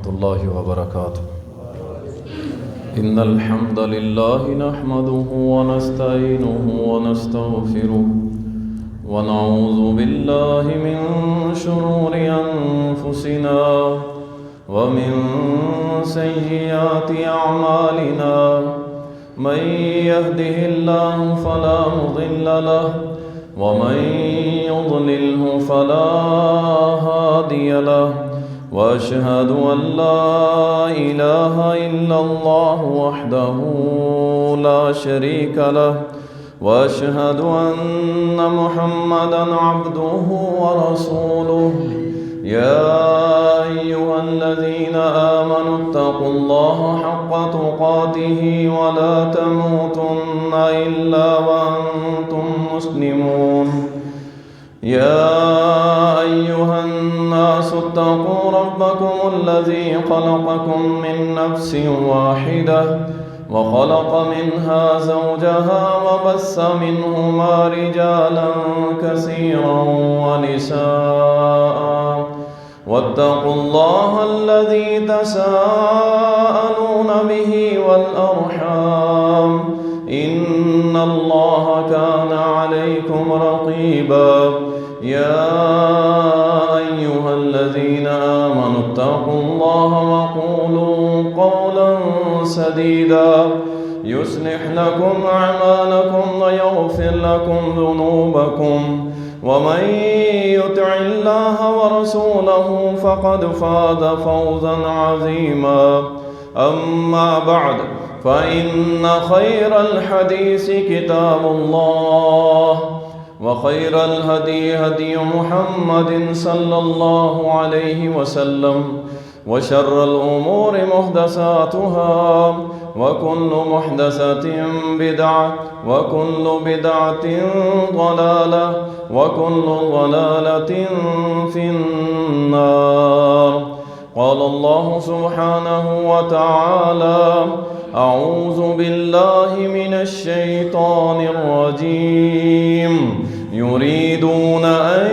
ورحمة الله وبركاته. إن الحمد لله نحمده ونستعينه ونستغفره ونعوذ بالله من شرور أنفسنا ومن سيئات أعمالنا. من يهده الله فلا مضل له ومن يضلله فلا هادي له. وأشهد أن لا إله إلا الله وحده لا شريك له. وأشهد أن محمدًا عبده ورسوله. يا أيها الذين آمنوا اتقوا الله حق تقاته ولا تموتن إلا وأنتم مسلمون. يا أيها الناس اتقوا ربكم الذي خلقكم من نفس واحدة وخلق منها زوجها وبث منهما رجالا كثيرا ونساء. واتقوا الله الذي تساءلون به والأرحام إن الله كان عليكم رقيبا. يا أيها الذين آمنوا اتقوا الله وقولوا قولا سديدا يصلح لكم أعمالكم ويغفر لكم ذنوبكم. ومن يطع الله ورسوله فقد فاز فوزا عظيما. أما بعد فإن خير الحديث كتاب الله وخير الهدي هدي محمد صلى الله عليه وسلم وشر الأمور محدثاتها وكل محدثة بدعة وكل بدعة ضلالة وكل ضلالة في النار. قال الله سبحانه وتعالى: أعوذ بالله من الشيطان الرجيم. يريدون أن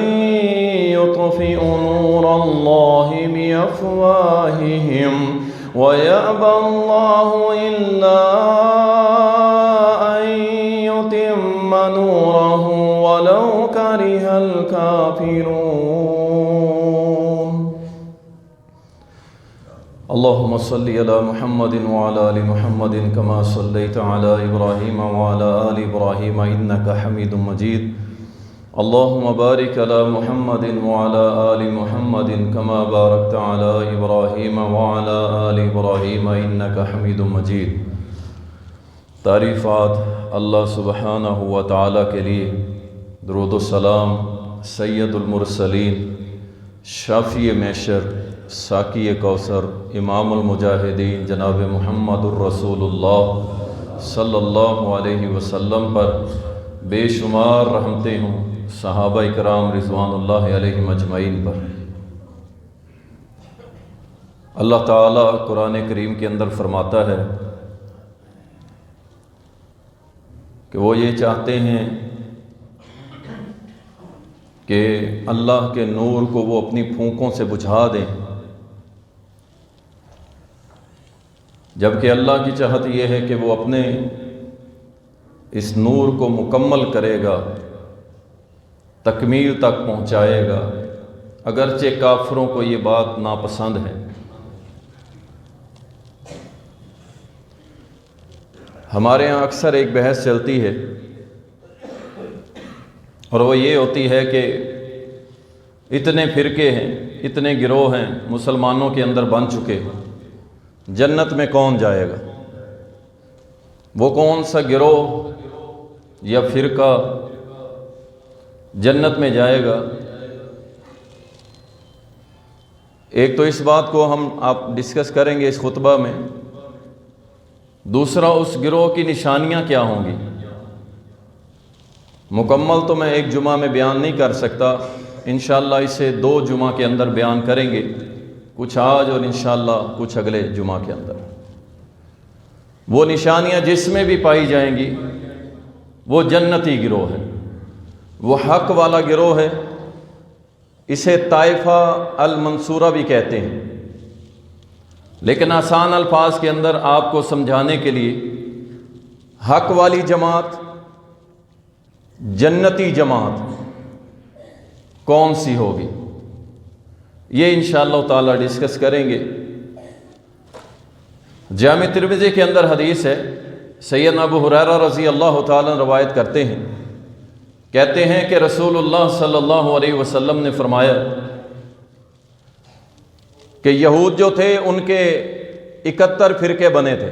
يطفئوا نور الله بأفواههم ويأبى الله إلا أن يتم نوره ولو كره الكافرون. اللهم صل على محمد وعلى آل محمد كما صليت على إبراهيم وعلى آل إبراهيم إنك حميد مجيد. اللهم بارك على محمد وعلى آل محمد كما باركت على إبراهيم وعلى آل إبراهيم إنك حميد مجيد. تعریفات اللہ سبحانہ و تعالیٰ کے لیے، درود و سلام سید المرسلین، شافی محشر، ساقی کوثر، امام المجاہدین جناب محمد الرسول اللہ صلی اللہ علیہ وسلم پر بے شمار رحمتیں ہوں، صحابہ اکرام رضوان اللہ علیہم اجمعین پر۔ اللہ تعالیٰ قرآن کریم کے اندر فرماتا ہے کہ وہ یہ چاہتے ہیں کہ اللہ کے نور کو وہ اپنی پھونکوں سے بجھا دیں، جبکہ اللہ کی چاہت یہ ہے کہ وہ اپنے اس نور کو مکمل کرے گا، تکمیل تک پہنچائے گا، اگرچہ کافروں کو یہ بات ناپسند ہے۔ ہمارے ہاں اکثر ایک بحث چلتی ہے اور وہ یہ ہوتی ہے کہ اتنے فرقے ہیں، اتنے گروہ ہیں مسلمانوں کے اندر بن چکے، جنت میں کون جائے گا؟ وہ کون سا گروہ یا فرقہ جنت میں جائے گا؟ ایک تو اس بات کو آپ ڈسکس کریں گے اس خطبہ میں، دوسرا اس گروہ کی نشانیاں کیا ہوں گی۔ مکمل تو میں ایک جمعہ میں بیان نہیں کر سکتا، انشاءاللہ اسے 2 جمعہ کے اندر بیان کریں گے، کچھ آج اور انشاءاللہ کچھ اگلے جمعہ کے اندر۔ وہ نشانیاں جس میں بھی پائی جائیں گی وہ جنتی گروہ ہے، وہ حق والا گروہ ہے، اسے طائفہ المنصورہ بھی کہتے ہیں۔ لیکن آسان الفاظ کے اندر آپ کو سمجھانے کے لیے حق والی جماعت، جنتی جماعت کون سی ہوگی، یہ انشاءاللہ تعالی ڈسکس کریں گے۔ جامع ترمذی کے اندر حدیث ہے، سیدنا ابو ہریرہ رضی اللہ تعالیٰ روایت کرتے ہیں، کہتے ہیں کہ رسول اللہ صلی اللہ علیہ وسلم نے فرمایا کہ یہود جو تھے ان کے 71 فرقے بنے تھے،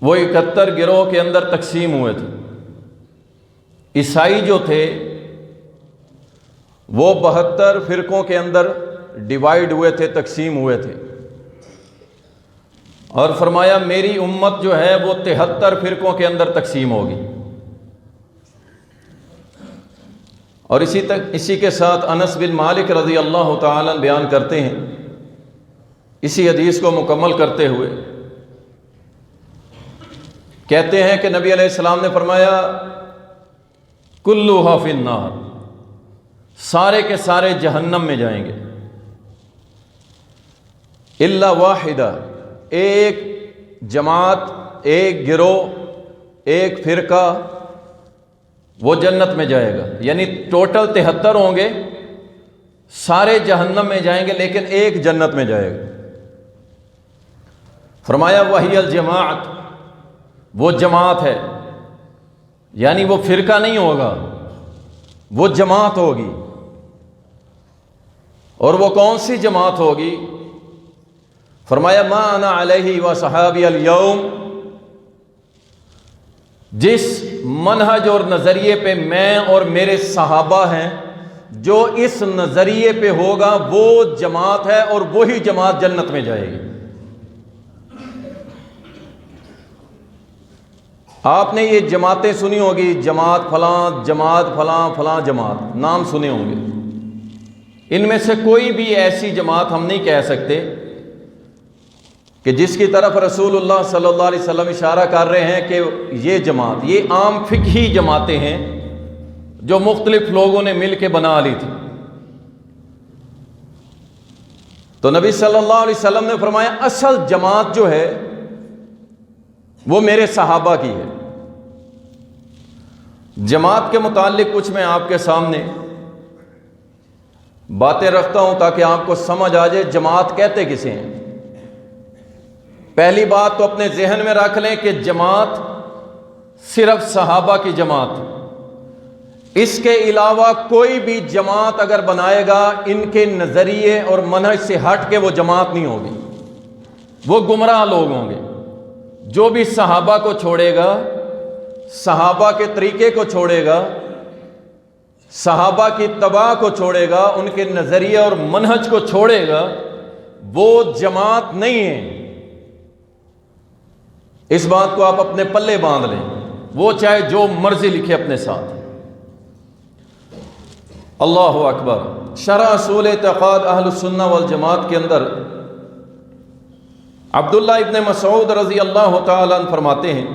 وہ 71 گروہ کے اندر تقسیم ہوئے تھے۔ عیسائی جو تھے وہ 72 فرقوں کے اندر ڈیوائیڈ ہوئے تھے، تقسیم ہوئے تھے، اور فرمایا میری امت جو ہے وہ 73 فرقوں کے اندر تقسیم ہوگی۔ اور اسی کے ساتھ انس بن مالک رضی اللہ تعالیٰ بیان کرتے ہیں، اسی حدیث کو مکمل کرتے ہوئے کہتے ہیں کہ نبی علیہ السلام نے فرمایا کلھا فی النار، سارے کے سارے جہنم میں جائیں گے، الا واحدہ، ایک جماعت، ایک گروہ، ایک فرقہ وہ جنت میں جائے گا، یعنی ٹوٹل 73 ہوں گے، سارے جہنم میں جائیں گے لیکن ایک جنت میں جائے گا۔ فرمایا وہی الجماعت، وہ جماعت ہے، یعنی وہ فرقہ نہیں ہوگا، وہ جماعت ہوگی۔ اور وہ کون سی جماعت ہوگی؟ فرمایا ما انا علیہ و صحابی اليوم، جس منہج اور نظریے پہ میں اور میرے صحابہ ہیں، جو اس نظریے پہ ہوگا وہ جماعت ہے، اور وہی جماعت جنت میں جائے گی۔ آپ نے یہ جماعتیں سنی ہوگی، جماعت فلاں، جماعت فلاں، فلاں جماعت، نام سنے ہوں گے۔ ان میں سے کوئی بھی ایسی جماعت ہم نہیں کہہ سکتے کہ جس کی طرف رسول اللہ صلی اللہ علیہ وسلم اشارہ کر رہے ہیں کہ یہ جماعت، یہ عام فقہی جماعتیں ہیں جو مختلف لوگوں نے مل کے بنا لی تھی۔ تو نبی صلی اللہ علیہ وسلم نے فرمایا اصل جماعت جو ہے وہ میرے صحابہ کی ہے۔ جماعت کے متعلق کچھ میں آپ کے سامنے باتیں رکھتا ہوں تاکہ آپ کو سمجھ آ جائے جماعت کہتے کسے ہیں۔ پہلی بات تو اپنے ذہن میں رکھ لیں کہ جماعت صرف صحابہ کی جماعت، اس کے علاوہ کوئی بھی جماعت اگر بنائے گا ان کے نظریے اور منہج سے ہٹ کے وہ جماعت نہیں ہوگی، وہ گمراہ لوگ ہوں گے۔ جو بھی صحابہ کو چھوڑے گا، صحابہ کے طریقے کو چھوڑے گا، صحابہ کی اتباع کو چھوڑے گا، ان کے نظریے اور منہج کو چھوڑے گا، وہ جماعت نہیں ہے۔ اس بات کو آپ اپنے پلے باندھ لیں، وہ چاہے جو مرضی لکھے اپنے ساتھ۔ اللہ اکبر۔ شرح اصول اعتقاد اہل السنہ والجماعت کے اندر عبداللہ ابن مسعود رضی اللہ تعالیٰ عنہ فرماتے ہیں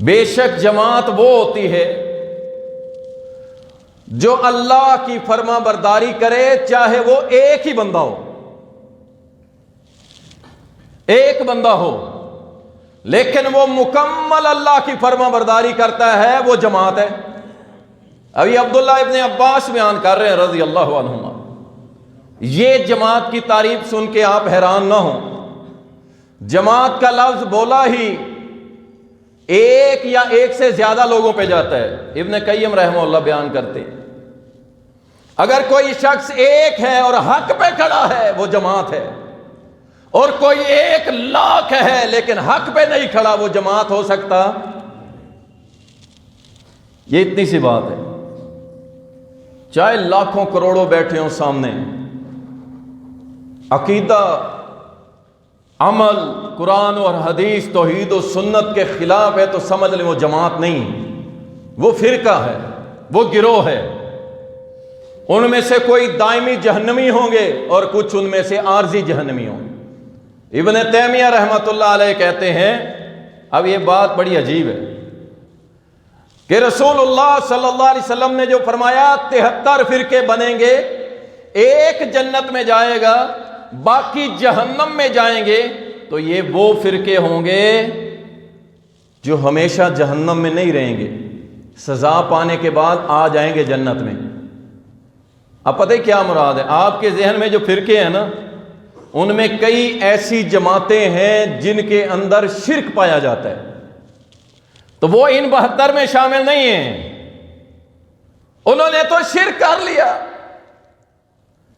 بے شک جماعت وہ ہوتی ہے جو اللہ کی فرما برداری کرے، چاہے وہ ایک ہی بندہ ہو، ایک بندہ ہو، لیکن وہ مکمل اللہ کی فرما برداری کرتا ہے، وہ جماعت ہے۔ ابھی عبداللہ ابن عباس بیان کر رہے ہیں رضی اللہ عنہما، یہ جماعت کی تعریف سن کے آپ حیران نہ ہوں۔ جماعت کا لفظ بولا ہی ایک یا ایک سے زیادہ لوگوں پہ جاتا ہے۔ ابن قیم رحمہ اللہ بیان کرتے ہیں اگر کوئی شخص ایک ہے اور حق پہ کھڑا ہے وہ جماعت ہے، اور کوئی 1,00,000 ہے لیکن حق پہ نہیں کھڑا، وہ جماعت ہو سکتا؟ یہ اتنی سی بات ہے، چاہے لاکھوں کروڑوں بیٹھے ہوں سامنے، عقیدہ، عمل قرآن اور حدیث توحید و سنت کے خلاف ہے تو سمجھ لیں وہ جماعت نہیں، وہ فرقہ ہے، وہ گروہ ہے۔ ان میں سے کوئی دائمی جہنمی ہوں گے اور کچھ ان میں سے عارضی جہنمی ہوں گے۔ ابن تیمیہ رحمۃ اللہ علیہ کہتے ہیں، اب یہ بات بڑی عجیب ہے کہ رسول اللہ صلی اللہ علیہ وسلم نے جو فرمایا 73 فرقے بنیں گے، ایک جنت میں جائے گا باقی جہنم میں جائیں گے، تو یہ وہ فرقے ہوں گے جو ہمیشہ جہنم میں نہیں رہیں گے، سزا پانے کے بعد آ جائیں گے جنت میں۔ اب پتہ ہے کیا مراد ہے؟ آپ کے ذہن میں جو فرقے ہیں نا، ان میں کئی ایسی جماعتیں ہیں جن کے اندر شرک پایا جاتا ہے، تو وہ ان 72 میں شامل نہیں ہیں۔ انہوں نے تو شرک کر لیا،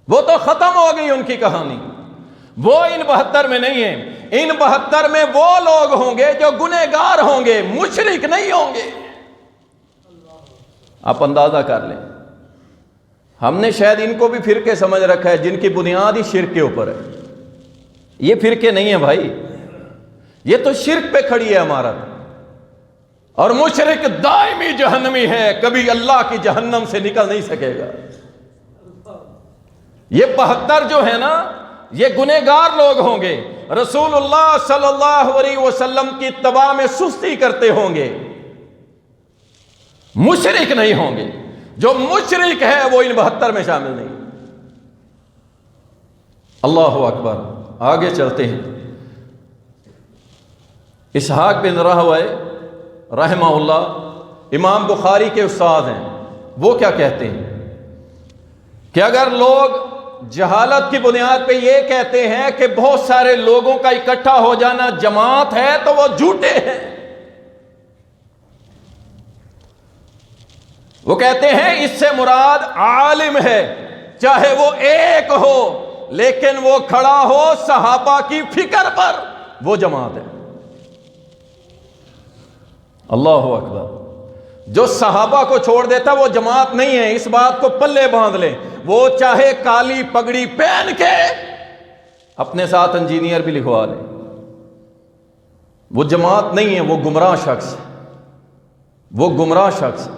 وہ تو ختم ہو گئی ان کی کہانی، وہ ان 72 میں نہیں ہیں۔ ان 72 میں وہ لوگ ہوں گے جو گنہگار ہوں گے، مشرک نہیں ہوں گے۔ آپ اندازہ کر لیں، ہم نے شاید ان کو بھی فرقے سمجھ رکھا ہے جن کی بنیاد ہی شرک کے اوپر ہے۔ یہ فرقے نہیں ہیں بھائی، یہ تو شرک پہ کھڑی ہے عمارت، اور مشرک دائمی جہنمی ہے، کبھی اللہ کی جہنم سے نکل نہیں سکے گا۔ یہ 72 جو ہے نا، یہ گنہگار لوگ ہوں گے، رسول اللہ صلی اللہ علیہ وسلم کی اتباع میں سستی کرتے ہوں گے، مشرک نہیں ہوں گے۔ جو مشرک ہے وہ ان 72 میں شامل نہیں۔ اللہ اکبر، آگے چلتے ہیں۔ اسحاق بن راہویہ رحمہ اللہ امام بخاری کے استاد ہیں، وہ کیا کہتے ہیں کہ اگر لوگ جہالت کی بنیاد پہ یہ کہتے ہیں کہ بہت سارے لوگوں کا اکٹھا ہو جانا جماعت ہے، تو وہ جھوٹے ہیں۔ وہ کہتے ہیں اس سے مراد عالم ہے، چاہے وہ ایک ہو لیکن وہ کھڑا ہو صحابہ کی فکر پر، وہ جماعت ہے۔ اللہ اکبر، جو صحابہ کو چھوڑ دیتا وہ جماعت نہیں ہے، اس بات کو پلے باندھ لیں۔ وہ چاہے کالی پگڑی پہن کے اپنے ساتھ انجینئر بھی لکھوا لیں، وہ جماعت نہیں ہے، وہ گمراہ شخص، وہ گمراہ شخص۔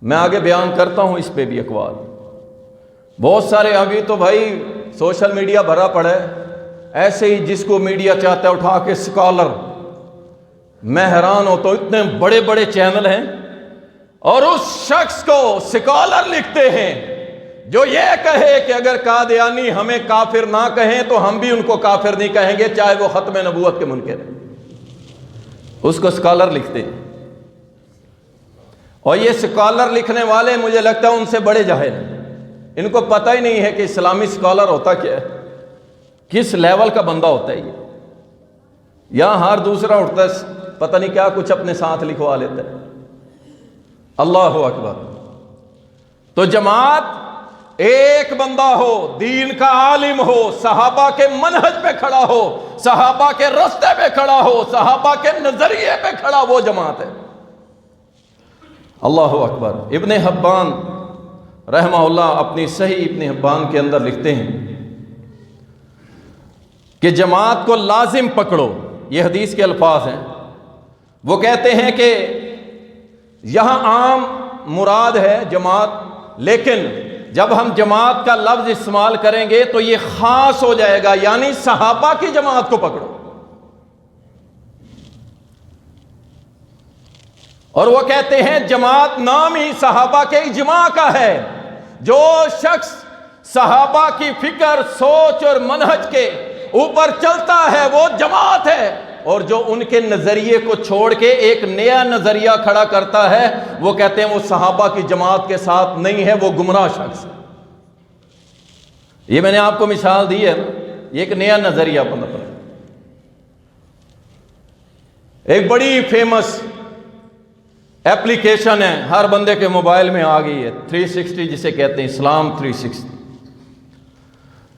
میں آگے بیان کرتا ہوں اس پہ بھی اقوال، بہت سارے ابھی تو بھائی سوشل میڈیا بھرا پڑا ہے، ایسے ہی جس کو میڈیا چاہتا ہے اٹھا کے اسکالر۔ میں حیران ہوتا ہوں، اتنے بڑے بڑے چینل ہیں اور اس شخص کو اسکالر لکھتے ہیں جو یہ کہے کہ اگر قادیانی ہمیں کافر نہ کہیں تو ہم بھی ان کو کافر نہیں کہیں گے، چاہے وہ ختم نبوت کے منکر ہیں، اس کو اسکالر لکھتے ہیں۔ اور یہ اسکالر لکھنے والے مجھے لگتا ہے ان سے بڑے جاہل ہیں، ان کو پتہ ہی نہیں ہے کہ اسلامی اسکالر ہوتا کیا ہے، کس لیول کا بندہ ہوتا ہے۔ یہ یہاں ہر دوسرا اٹھتا ہے پتہ نہیں کیا کچھ اپنے ساتھ لکھوا لیتا ہے۔ اللہ اکبر۔ تو جماعت ایک بندہ ہو، دین کا عالم ہو، صحابہ کے منہج پہ کھڑا ہو، صحابہ کے رستے پہ کھڑا ہو، صحابہ کے نظریے پہ کھڑا، وہ جماعت ہے۔ اللہ اکبر۔ ابن حبان رحمہ اللہ اپنی صحیح ابن حبان کے اندر لکھتے ہیں کہ جماعت کو لازم پکڑو، یہ حدیث کے الفاظ ہیں۔ وہ کہتے ہیں کہ یہاں عام مراد ہے جماعت، لیکن جب ہم جماعت کا لفظ استعمال کریں گے تو یہ خاص ہو جائے گا، یعنی صحابہ کی جماعت کو پکڑو۔ اور وہ کہتے ہیں جماعت نام ہی صحابہ کے اجماع کا ہے، جو شخص صحابہ کی فکر، سوچ اور منہج کے اوپر چلتا ہے وہ جماعت ہے، اور جو ان کے نظریے کو چھوڑ کے ایک نیا نظریہ کھڑا کرتا ہے وہ کہتے ہیں وہ صحابہ کی جماعت کے ساتھ نہیں ہے، وہ گمراہ شخص۔ یہ میں نے آپ کو مثال دی ہے، یہ ایک نیا نظریہ بنا پڑا۔ ایک بڑی فیمس ایپلیکیشن ہے، ہر بندے کے موبائل میں آ گئی ہے، 360 جسے کہتے ہیں، اسلام 360۔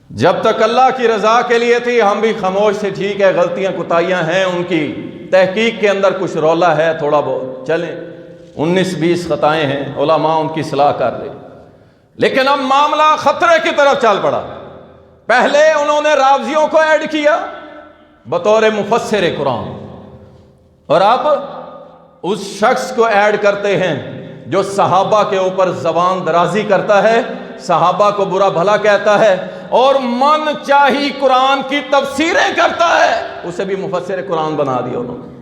جب تک اللہ کی رضا کے لیے تھی ہم بھی خاموش تھے، ٹھیک ہے غلطیاں کوتاہیاں ہیں، ان کی تحقیق کے اندر کچھ رولا ہے تھوڑا بہت، چلیں 19-20 خطائیں ہیں، علماء ان کی اصلاح کر لیں۔ لیکن اب معاملہ خطرے کی طرف چل پڑا۔ پہلے انہوں نے رافضیوں کو ایڈ کیا بطور مفسر قرآن، اور اب اس شخص کو ایڈ کرتے ہیں جو صحابہ کے اوپر زبان درازی کرتا ہے، صحابہ کو برا بھلا کہتا ہے اور من چاہی قرآن کی تفسیریں کرتا ہے، اسے بھی مفسر قرآن بنا دیا انہوں نے۔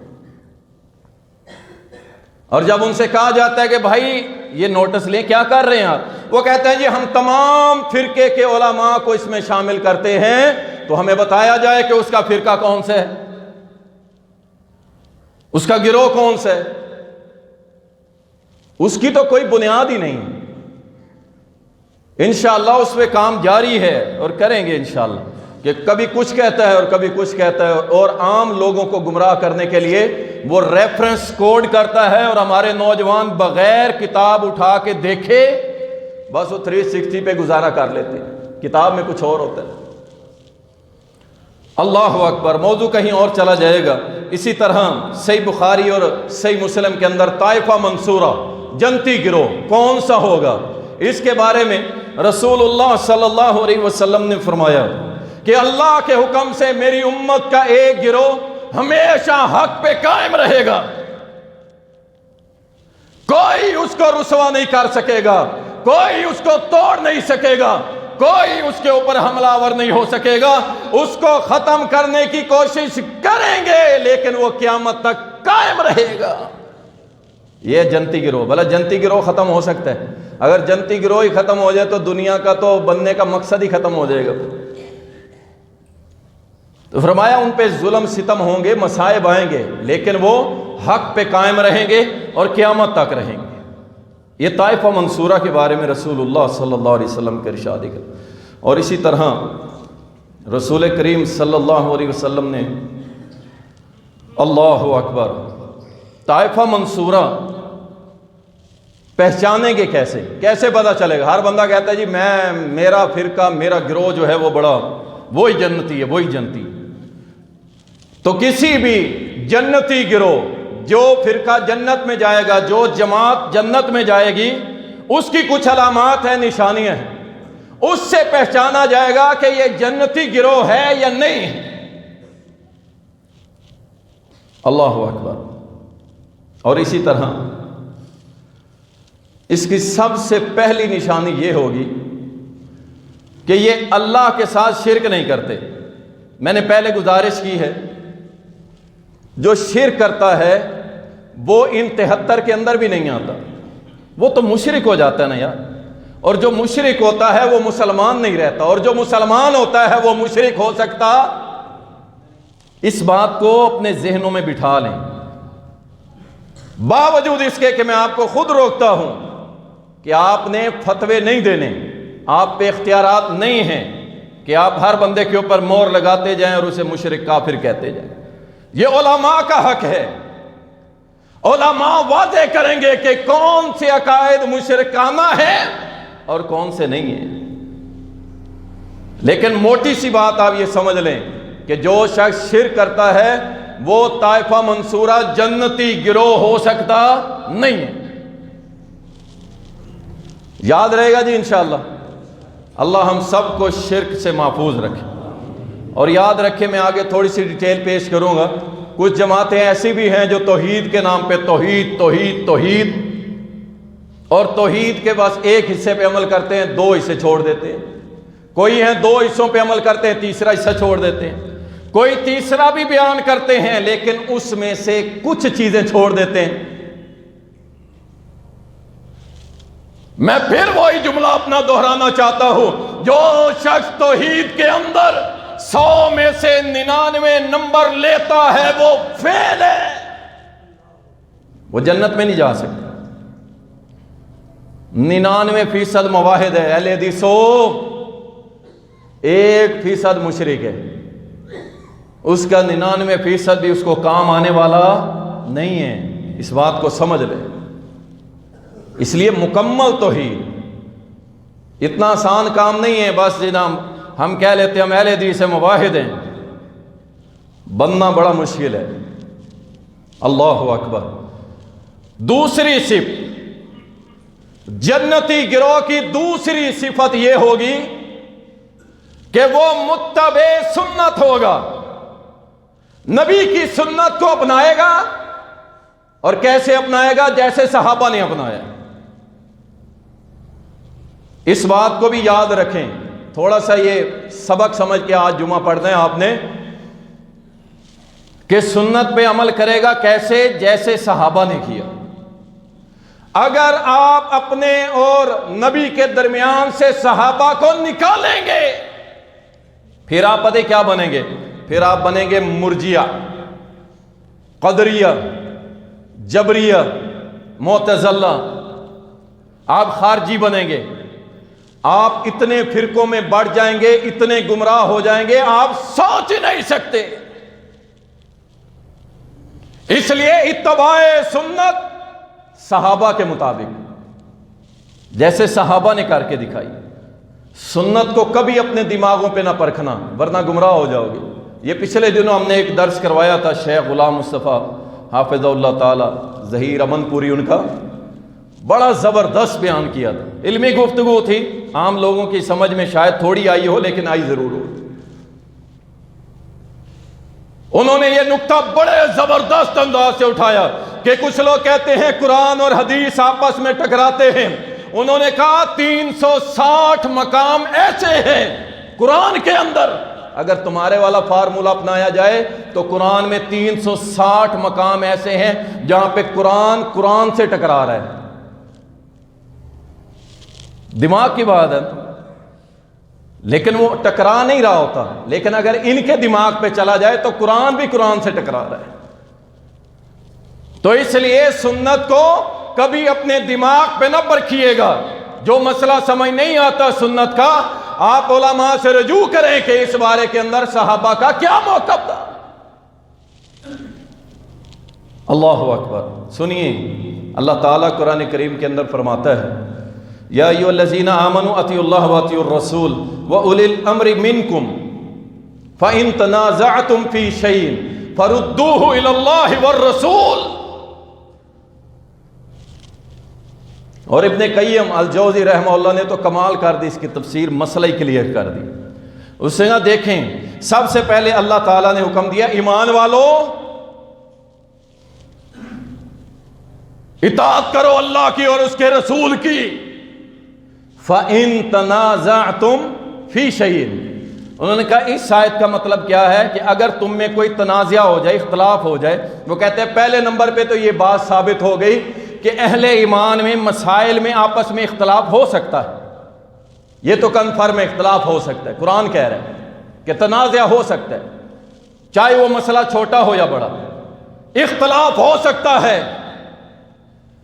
اور جب ان سے کہا جاتا ہے کہ بھائی یہ نوٹس لیں، کیا کر رہے ہیں آپ، وہ کہتے ہیں جی ہم تمام فرقے کے علماء کو اس میں شامل کرتے ہیں، تو ہمیں بتایا جائے کہ اس کا فرقہ کون سا ہے، اس کا گروہ کون سا ہے؟ اس کی تو کوئی بنیاد ہی نہیں۔ انشاءاللہ اس پہ کام جاری ہے اور کریں گے انشاءاللہ، کہ کبھی کچھ کہتا ہے اور کبھی کچھ کہتا ہے، اور عام لوگوں کو گمراہ کرنے کے لیے وہ ریفرنس کوڈ کرتا ہے، اور ہمارے نوجوان بغیر کتاب اٹھا کے دیکھے بس وہ 360 پہ گزارا کر لیتے ہیں، کتاب میں کچھ اور ہوتا ہے۔ اللہ اکبر، موضوع کہیں اور چلا جائے گا۔ اسی طرح صحیح بخاری اور صحیح مسلم کے اندر طائفہ منصورہ، جنتی گروہ کون سا ہوگا، اس کے بارے میں رسول اللہ صلی اللہ علیہ وسلم نے فرمایا کہ اللہ کے حکم سے میری امت کا ایک گروہ ہمیشہ حق پہ قائم رہے گا، کوئی اس کو رسوا نہیں کر سکے گا، کوئی اس کو توڑ نہیں سکے گا، کوئی اس کے اوپر حملہ آور نہیں ہو سکے گا، اس کو ختم کرنے کی کوشش کریں گے لیکن وہ قیامت تک قائم رہے گا۔ یہ جنتی گروہ، بھلا جنتی گروہ ختم ہو سکتا ہے؟ اگر جنتی گروہ ہی ختم ہو جائے تو دنیا کا تو بننے کا مقصد ہی ختم ہو جائے گا۔ تو فرمایا ان پہ ظلم ستم ہوں گے، مصائب آئیں گے، لیکن وہ حق پہ قائم رہیں گے اور قیامت تک رہیں گے۔ یہ طائفہ منصورہ کے بارے میں رسول اللہ صلی اللہ علیہ وسلم کے ارشاد ہے۔ اور اسی طرح رسول کریم صلی اللہ علیہ وسلم نے، اللہ اکبر، طائفہ منصورہ پہچانیں گے کیسے؟ کیسے پتہ چلے گا؟ ہر بندہ کہتا ہے جی میرا فرقہ، میرا گروہ جو ہے وہ بڑا، وہی جنتی ہے، وہی جنتی ہے۔ تو کسی بھی جنتی گروہ، جو فرقہ جنت میں جائے گا، جو جماعت جنت میں جائے گی، اس کی کچھ علامات ہیں، نشانیاں ہیں، اس سے پہچانا جائے گا کہ یہ جنتی گروہ ہے یا نہیں ہے۔ اللہ اکبر۔ اور اسی طرح اس کی سب سے پہلی نشانی یہ ہوگی کہ یہ اللہ کے ساتھ شرک نہیں کرتے۔ میں نے پہلے گزارش کی ہے، جو شرک کرتا ہے وہ ان 73 کے اندر بھی نہیں آتا، وہ تو مشرک ہو جاتا ہے نا یار۔ اور جو مشرک ہوتا ہے وہ مسلمان نہیں رہتا، اور جو مسلمان ہوتا ہے وہ مشرک ہو سکتا۔ اس بات کو اپنے ذہنوں میں بٹھا لیں، باوجود اس کے کہ میں آپ کو خود روکتا ہوں کہ آپ نے فتوے نہیں دینے، آپ پہ اختیارات نہیں ہیں کہ آپ ہر بندے کے اوپر مور لگاتے جائیں اور اسے مشرک کافر کہتے جائیں۔ یہ علماء کا حق ہے، علماء واضح کریں گے کہ کون سے عقائد مشرکانہ ہیں اور کون سے نہیں ہیں۔ لیکن موٹی سی بات آپ یہ سمجھ لیں کہ جو شخص شرک کرتا ہے وہ طائفہ منصورہ جنتی گروہ ہو سکتا نہیں ہے۔ یاد رہے گا جی انشاءاللہ۔ اللہ ہم سب کو شرک سے محفوظ رکھے۔ اور یاد رکھے، میں آگے تھوڑی سی ڈیٹیل پیش کروں گا، کچھ جماعتیں ایسی بھی ہیں جو توحید کے نام پہ توحید توحید توحید، اور توحید کے بس ایک حصے پہ عمل کرتے ہیں، 2 حصے چھوڑ دیتے ہیں۔ کوئی ہیں 2 حصوں پہ عمل کرتے ہیں، تیسرا حصہ چھوڑ دیتے ہیں۔ کوئی تیسرا بھی بیان کرتے ہیں لیکن اس میں سے کچھ چیزیں چھوڑ دیتے ہیں۔ میں پھر وہی جملہ اپنا دہرانا چاہتا ہوں، جو شخص توحید کے اندر 100 میں سے 99 نمبر لیتا ہے وہ فیل ہے، وہ جنت میں نہیں جا سکتا۔ 99% موحد ہے، اہل حدیثو 1% مشرک ہے، اس کا 99% بھی اس کو کام آنے والا نہیں ہے۔ اس بات کو سمجھ لے۔ اس لیے مکمل توحید اتنا آسان کام نہیں ہے، بس جناب ہم کہہ لیتے ہم اہل حدیث ہیں، موحد ہیں، بننا بڑا مشکل ہے۔ اللہ اکبر۔ دوسری صفت، جنتی گروہ کی دوسری صفت یہ ہوگی کہ وہ متبع سنت ہوگا، نبی کی سنت کو اپنائے گا، اور کیسے اپنائے گا؟ جیسے صحابہ نے اپنایا۔ اس بات کو بھی یاد رکھیں، تھوڑا سا یہ سبق سمجھ کے آج جمعہ پڑھنا ہے آپ نے، کہ سنت پہ عمل کرے گا کیسے؟ جیسے صحابہ نے کیا۔ اگر آپ اپنے اور نبی کے درمیان سے صحابہ کو نکالیں گے پھر آپ پتہ کیا بنیں گے؟ پھر آپ بنیں گے مرجیہ، قدریہ، جبریہ، معتزلہ، آپ خارجی بنیں گے، آپ اتنے فرقوں میں بڑھ جائیں گے، اتنے گمراہ ہو جائیں گے آپ سوچ نہیں سکتے۔ اس لیے اتباع سنت صحابہ کے مطابق، جیسے صحابہ نے کر کے دکھائی، سنت کو کبھی اپنے دماغوں پہ نہ پرکھنا ورنہ گمراہ ہو جاؤ گے۔ یہ پچھلے دنوں ہم نے ایک درس کروایا تھا، شیخ غلام مصطفیٰ حافظ اللہ تعالی، ظہیر امن پوری ان کا، بڑا زبردست بیان کیا تھا، علمی گفتگو تھی، عام لوگوں کی سمجھ میں شاید تھوڑی آئی ہو لیکن آئی ضرور ہو۔ انہوں نے یہ نکتہ بڑے زبردست انداز سے اٹھایا کہ کچھ لوگ کہتے ہیں قرآن اور حدیث آپس میں ٹکراتے ہیں۔ انہوں نے کہا 360 مقام ایسے ہیں قرآن کے اندر، اگر تمہارے والا فارمولہ اپنایا جائے تو قرآن میں 360 مقام ایسے ہیں جہاں پہ قرآن سے ٹکرا رہا ہے۔ دماغ کی بات ہے، لیکن وہ ٹکرا نہیں رہا ہوتا، لیکن اگر ان کے دماغ پہ چلا جائے تو قرآن بھی قرآن سے ٹکرا رہا ہے۔ تو اس لیے سنت کو کبھی اپنے دماغ پہ نہ پرکھیے گا۔ جو مسئلہ سمجھ نہیں آتا سنت کا، آپ علماء سے رجوع کریں کہ اس بارے کے اندر صحابہ کا کیا موقف تھا۔ اللہ اکبر۔ سنیے، اللہ تعالیٰ قرآن کریم کے اندر فرماتا ہے، یا ایھا الذین آمنوا اطیعوا اللہ واطیعوا الرسول واولی الامر منکم فإن تنازعتم فی شیء فردوہ الی اللہ والرسول۔ اور ابن قیم الجوزی رحمہ اللہ نے تو کمال کر دی، اس کی تفسیر مسئلہ ہی کلیئر کر دی۔ اس سے نہ دیکھیں، سب سے پہلے اللہ تعالیٰ نے حکم دیا ایمان والو اطاعت کرو اللہ کی اور اس کے رسول کی۔ فَإِن تَنَازَعْتُمْ فِي شَيْءٍ، انہوں نے کہا اس آیت کا مطلب کیا ہے کہ اگر تم میں کوئی تنازع ہو جائے، اختلاف ہو جائے، وہ کہتے ہیں پہلے نمبر پہ تو یہ بات ثابت ہو گئی کہ اہل ایمان میں مسائل میں آپس میں اختلاف ہو سکتا ہے، یہ تو کنفرم اختلاف ہو سکتا ہے، قرآن کہہ رہا ہے کہ تنازع ہو سکتا ہے، چاہے وہ مسئلہ چھوٹا ہو یا بڑا، اختلاف ہو سکتا ہے۔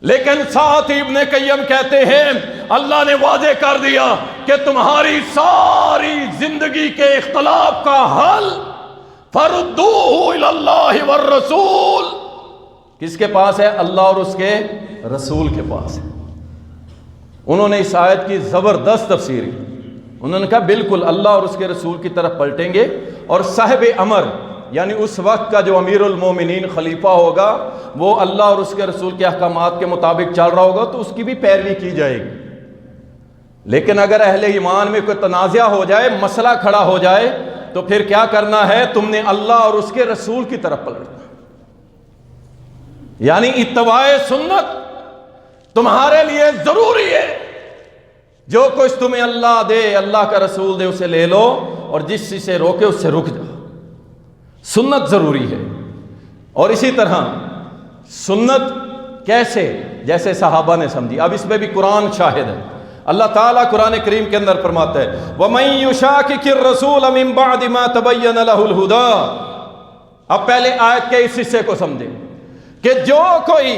لیکن ساتھ ہی ابن قیم کہتے ہیں اللہ نے واضح کر دیا کہ تمہاری ساری زندگی کے اختلاف کا حل فردوہ الی اللہ والرسول، کس کے پاس ہے؟ اللہ اور اس کے رسول کے پاس ہے۔ انہوں نے اس آیت کی زبردست تفسیر کی، انہوں نے کہا بالکل اللہ اور اس کے رسول کی طرف پلٹیں گے، اور صاحب امر یعنی اس وقت کا جو امیر المومنین خلیفہ ہوگا وہ اللہ اور اس کے رسول کے احکامات کے مطابق چل رہا ہوگا تو اس کی بھی پیروی کی جائے گی۔ لیکن اگر اہل ایمان میں کوئی تنازع ہو جائے، مسئلہ کھڑا ہو جائے، تو پھر کیا کرنا ہے؟ تم نے اللہ اور اس کے رسول کی طرف پلٹنا، یعنی اتباع سنت تمہارے لیے ضروری ہے۔ جو کچھ تمہیں اللہ دے، اللہ کا رسول دے، اسے لے لو، اور جس چیز سے روکے اس سے رک جاؤ۔ سنت ضروری ہے۔ اور اسی طرح سنت کیسے؟ جیسے صحابہ نے سمجھی، اب اس میں بھی قرآن شاہد ہے۔ اللہ تعالیٰ قرآن کریم کے اندر فرماتا ہے وَمَن يُشَاقِقِ الرَّسُولَ مِن بَعْدِ مَا تَبَيَّنَ لَهُ الْهُدَىٰ۔ اب پہلے آیت کے اس حصے کو سمجھیں کہ جو کوئی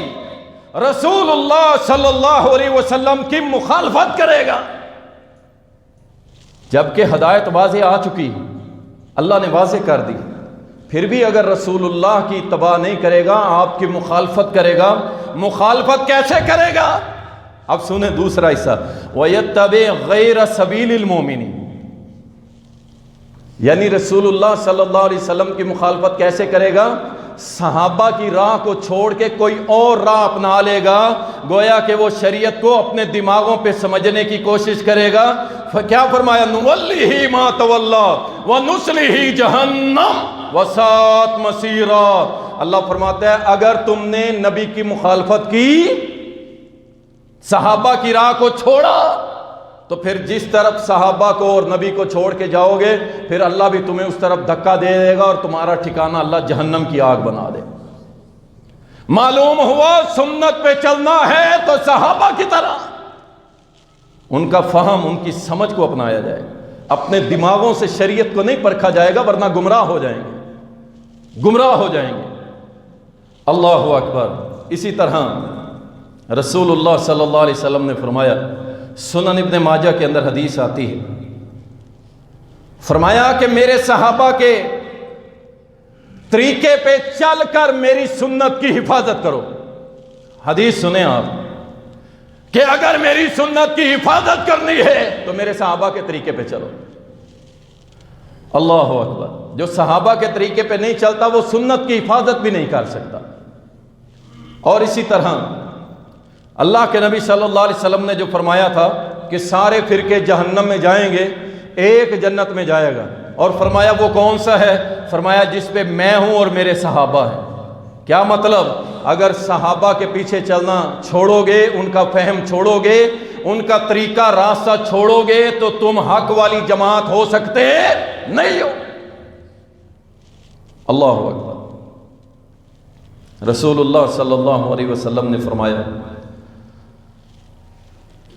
رسول اللہ صلی اللہ علیہ وسلم کی مخالفت کرے گا، جبکہ ہدایت واضح آ چکی، اللہ نے واضح کر دی، پھر بھی اگر رسول اللہ کی اتباع نہیں کرے گا، آپ کی مخالفت کرے گا، مخالفت کیسے کرے گا؟ اب سنیں دوسرا حصہ، وَيَتَّبِعْ غَيْرَ سَبِيلِ الْمُؤْمِنِينَ، یعنی رسول اللہ صلی اللہ علیہ وسلم کی مخالفت کیسے کرے گا؟ صحابہ کی راہ کو چھوڑ کے کوئی اور راہ اپنا لے گا، گویا کہ وہ شریعت کو اپنے دماغوں پہ سمجھنے کی کوشش کرے گا۔ کیا فرمایا؟ نُوَلِّهِ مَا تَوَلَّىٰ وَنُصْلِهِ جَهَنَّمَ وَسَاءَتْ مَصِيرًا۔ اللہ فرماتا ہے اگر تم نے نبی کی مخالفت کی، صحابہ کی راہ کو چھوڑا، تو پھر جس طرف صحابہ کو اور نبی کو چھوڑ کے جاؤ گے، پھر اللہ بھی تمہیں اس طرف دھکا دے دے گا اور تمہارا ٹھکانہ اللہ جہنم کی آگ بنا دے۔ معلوم ہوا سنت پہ چلنا ہے تو صحابہ کی طرح ان کا فہم، ان کی سمجھ کو اپنایا جائے گا، اپنے دماغوں سے شریعت کو نہیں پرکھا جائے گا، ورنہ گمراہ ہو جائیں گے، گمراہ ہو جائیں گے۔ اللہ اکبر۔ اسی طرح رسول اللہ صلی اللہ علیہ وسلم نے فرمایا، سنن ابن ماجہ کے اندر حدیث آتی ہے، فرمایا کہ میرے صحابہ کے طریقے پہ چل کر میری سنت کی حفاظت کرو۔ حدیث سنیں آپ کہ اگر میری سنت کی حفاظت کرنی ہے تو میرے صحابہ کے طریقے پہ چلو۔ اللہ اکبر۔ جو صحابہ کے طریقے پہ نہیں چلتا وہ سنت کی حفاظت بھی نہیں کر سکتا۔ اور اسی طرح اللہ کے نبی صلی اللہ علیہ وسلم نے جو فرمایا تھا کہ سارے فرقے جہنم میں جائیں گے، ایک جنت میں جائے گا، اور فرمایا وہ کون سا ہے؟ فرمایا جس پہ میں ہوں اور میرے صحابہ ہیں۔ کیا مطلب؟ اگر صحابہ کے پیچھے چلنا چھوڑو گے، ان کا فہم چھوڑو گے، ان کا طریقہ راستہ چھوڑو گے تو تم حق والی جماعت ہو سکتے نہیں ہو۔ اللہ اکبر۔ رسول اللہ صلی اللہ علیہ وسلم نے فرمایا،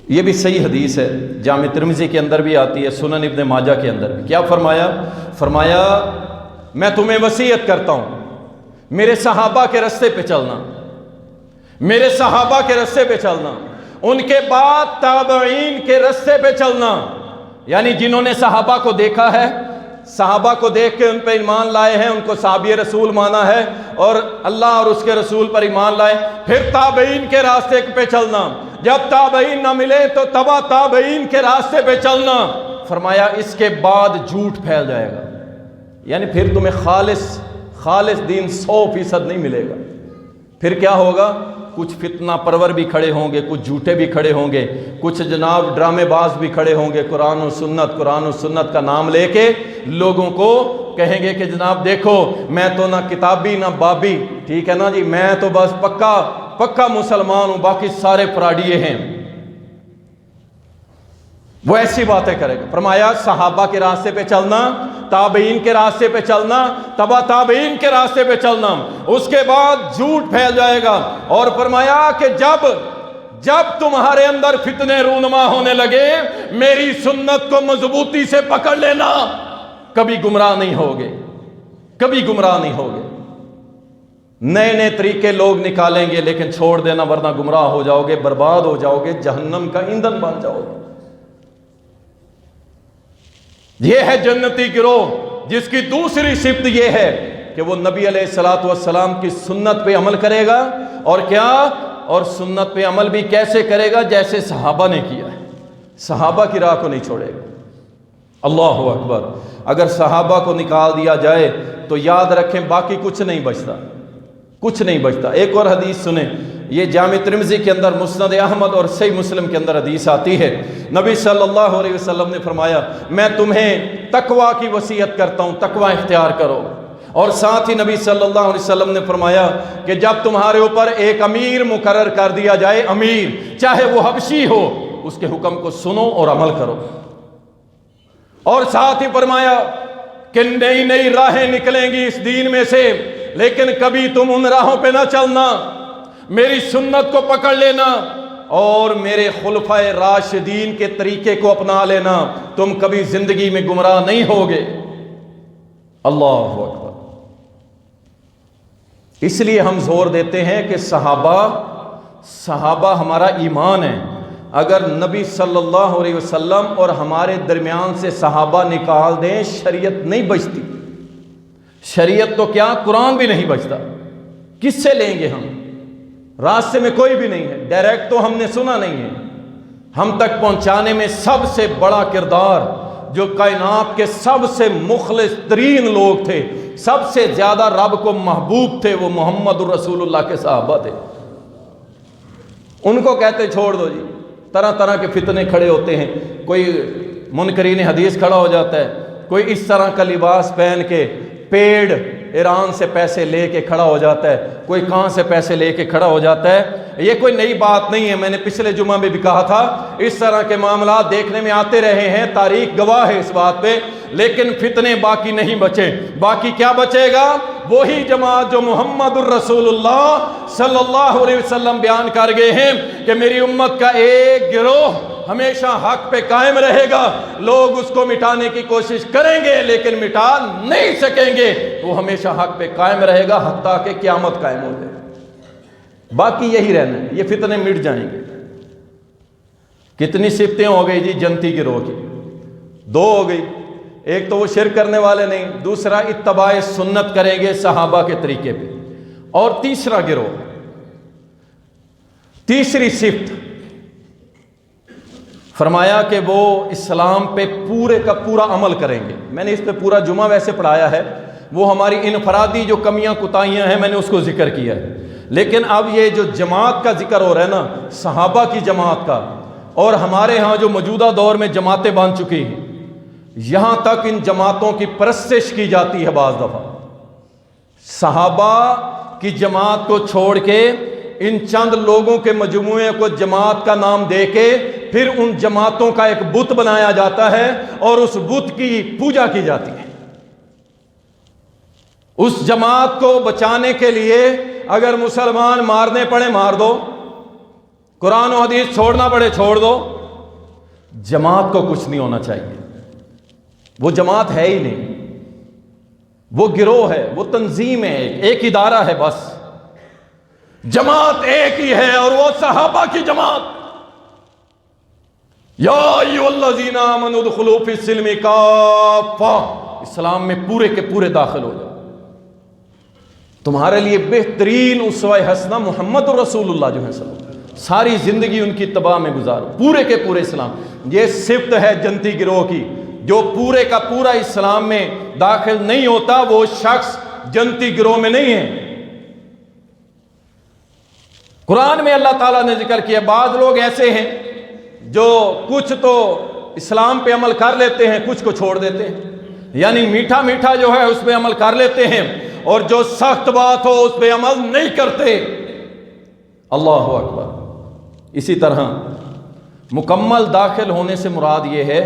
یہ بھی صحیح حدیث ہے، جامع ترمذی کے اندر بھی آتی ہے، سنن ابن ماجہ کے اندر بھی۔ کیا فرمایا؟ فرمایا میں تمہیں وصیت کرتا ہوں میرے صحابہ کے راستے پہ چلنا، میرے صحابہ کے راستے پہ چلنا، ان کے بعد تابعین کے راستے پہ چلنا، یعنی جنہوں نے صحابہ کو دیکھا ہے، صحابہ کو دیکھ کے ان پہ ایمان لائے ہیں، ان کو صحابی رسول مانا ہے اور اللہ اور اس کے رسول پر ایمان لائے، پھر تابعین کے راستے پہ چلنا، جب تابعین نہ ملے تو تبع تابعین کے راستے پہ چلنا۔ فرمایا اس کے بعد جھوٹ پھیل جائے گا، یعنی پھر تمہیں خالص دین 100% نہیں ملے گا۔ پھر کیا ہوگا؟ کچھ فتنہ پرور بھی کھڑے ہوں گے، کچھ جھوٹے بھی کھڑے ہوں گے، کچھ جناب ڈرامے باز بھی کھڑے ہوں گے، قرآن و سنت کا نام لے کے لوگوں کو کہیں گے کہ جناب دیکھو میں تو نہ کتابی نہ بابی، ٹھیک ہے نا جی، میں تو بس پکا مسلمان ہوں، باقی سارے فراڈیے ہیں۔ وہ ایسی باتیں کرے گا۔ فرمایا صحابہ کے راستے پہ چلنا، تابعین کے راستے پہ چلنا، تبع تابعین کے راستے پہ چلنا، اس کے بعد جھوٹ پھیل جائے گا۔ اور فرمایا کہ جب تمہارے اندر فتنے رونما ہونے لگے، میری سنت کو مضبوطی سے پکڑ لینا، کبھی گمراہ نہیں ہوگے، کبھی گمراہ نہیں ہوگے۔ نئے طریقے لوگ نکالیں گے لیکن چھوڑ دینا، ورنہ گمراہ ہو جاؤ گے، برباد ہو جاؤ گے، جہنم کا ایندھن بن جاؤ گے۔ یہ ہے جنتی گروہ جس کی دوسری صفت یہ ہے کہ وہ نبی علیہ الصلوۃ والسلام کی سنت پہ عمل کرے گا، اور کیا؟ اور سنت پہ عمل بھی کیسے کرے گا؟ جیسے صحابہ نے کیا ہے، صحابہ کی راہ کو نہیں چھوڑے گا۔ اللہ اکبر۔ اگر صحابہ کو نکال دیا جائے تو یاد رکھیں باقی کچھ نہیں بچتا، کچھ نہیں بچتا۔ ایک اور حدیث سنیں، یہ جامع ترمذی کے اندر، مسند احمد اور صحیح مسلم کے اندر حدیث آتی ہے۔ نبی صلی اللہ علیہ وسلم نے فرمایا میں تمہیں تقوی کی وصیت کرتا ہوں، تقوی اختیار کرو۔ اور ساتھ ہی نبی صلی اللہ علیہ وسلم نے فرمایا کہ جب تمہارے اوپر ایک امیر مقرر کر دیا جائے، امیر چاہے وہ حبشی ہو، اس کے حکم کو سنو اور عمل کرو۔ اور ساتھ ہی فرمایا کہ نئی راہیں نکلیں گی اس دین میں سے، لیکن کبھی تم ان راہوں پہ نہ چلنا، میری سنت کو پکڑ لینا اور میرے خلفائے راشدین کے طریقے کو اپنا لینا، تم کبھی زندگی میں گمراہ نہیں ہوگے۔ اللہ اکبر۔ اس لیے ہم زور دیتے ہیں کہ صحابہ ہمارا ایمان ہے۔ اگر نبی صلی اللہ علیہ وسلم اور ہمارے درمیان سے صحابہ نکال دیں، شریعت نہیں بچتی۔ شریعت تو کیا، قرآن بھی نہیں بچتا۔ کس سے لیں گے ہم؟ راستے میں کوئی بھی نہیں ہے، ڈائریکٹ تو ہم نے سنا نہیں ہے۔ ہم تک پہنچانے میں سب سے بڑا کردار، جو کائنات کے سب سے مخلص ترین لوگ تھے، سب سے زیادہ رب کو محبوب تھے، وہ محمد الرسول اللہ کے صحابہ تھے۔ ان کو کہتے چھوڑ دو جی، طرح کے فتنے کھڑے ہوتے ہیں، کوئی منکرین حدیث کھڑا ہو جاتا ہے، کوئی اس طرح کا لباس پہن کے پیڑ ایران سے پیسے لے کے کھڑا ہو جاتا ہے، کوئی کہاں سے پیسے لے کے کھڑا ہو جاتا ہے۔ یہ کوئی نئی بات نہیں ہے، میں نے پچھلے جمعہ میں بھی کہا تھا، اس طرح کے معاملات دیکھنے میں آتے رہے ہیں، تاریخ گواہ ہے اس بات پہ، لیکن فتنے باقی نہیں بچے۔ باقی کیا بچے گا؟ وہی جماعت جو محمد الرسول اللہ صلی اللہ علیہ وسلم بیان کر گئے ہیں کہ میری امت کا ایک گروہ ہمیشہ حق پہ قائم رہے گا، لوگ اس کو مٹانے کی کوشش کریں گے لیکن مٹا نہیں سکیں گے، وہ ہمیشہ حق پہ قائم رہے گا حتیٰ کہ قیامت قائم ہو جائے، باقی یہی رہنا ہے، یہ فتنے مٹ جائیں گے۔ کتنی صفتیں ہو گئی جی جنتی گروہ کی؟ دو ہو گئی، ایک تو وہ شرک کرنے والے نہیں، دوسرا اتباع سنت کریں گے صحابہ کے طریقے پہ، اور تیسرا گروہ، تیسری صفت فرمایا کہ وہ اسلام پہ پورے کا پورا عمل کریں گے۔ میں نے اس پہ پورا جمعہ ویسے پڑھایا ہے، وہ ہماری انفرادی جو کمیاں کوتاہیاں ہیں میں نے اس کو ذکر کیا ہے، لیکن اب یہ جو جماعت کا ذکر ہو رہا ہے نا، صحابہ کی جماعت کا، اور ہمارے ہاں جو موجودہ دور میں جماعتیں بن چکی ہیں، یہاں تک ان جماعتوں کی پرستش کی جاتی ہے بعض دفعہ۔ صحابہ کی جماعت کو چھوڑ کے ان چند لوگوں کے مجموعے کو جماعت کا نام دے کے پھر ان جماعتوں کا ایک بت بنایا جاتا ہے اور اس بت کی پوجا کی جاتی ہے۔ اس جماعت کو بچانے کے لیے اگر مسلمان مارنے پڑے مار دو، قرآن و حدیث چھوڑنا پڑے چھوڑ دو، جماعت کو کچھ نہیں ہونا چاہیے۔ وہ جماعت ہے ہی نہیں، وہ گروہ ہے، وہ تنظیم ہے، ایک ادارہ ہے، بس جماعت ایک ہی ہے اور وہ صحابہ کی جماعت۔ یا ایھا الذین آمنوا ادخلوا فی السلم کافہ، اسلام میں پورے کے پورے داخل ہو جاؤ۔ تمہارے لیے بہترین اسوہ حسنہ محمد رسول اللہ جو ہے صلی اللہ علیہ وسلم، ساری زندگی ان کی اتباع میں گزارو، پورے کے پورے اسلام۔ یہ صفت ہے جنتی گروہ کی، جو پورے کا پورا اسلام میں داخل نہیں ہوتا وہ شخص جنتی گروہ میں نہیں ہے۔ قرآن میں اللہ تعالیٰ نے ذکر کیا، بعض لوگ ایسے ہیں جو کچھ تو اسلام پہ عمل کر لیتے ہیں، کچھ کو چھوڑ دیتے ہیں، یعنی میٹھا میٹھا جو ہے اس پہ عمل کر لیتے ہیں اور جو سخت بات ہو اس پہ عمل نہیں کرتے۔ اللہ اکبر۔ اسی طرح مکمل داخل ہونے سے مراد یہ ہے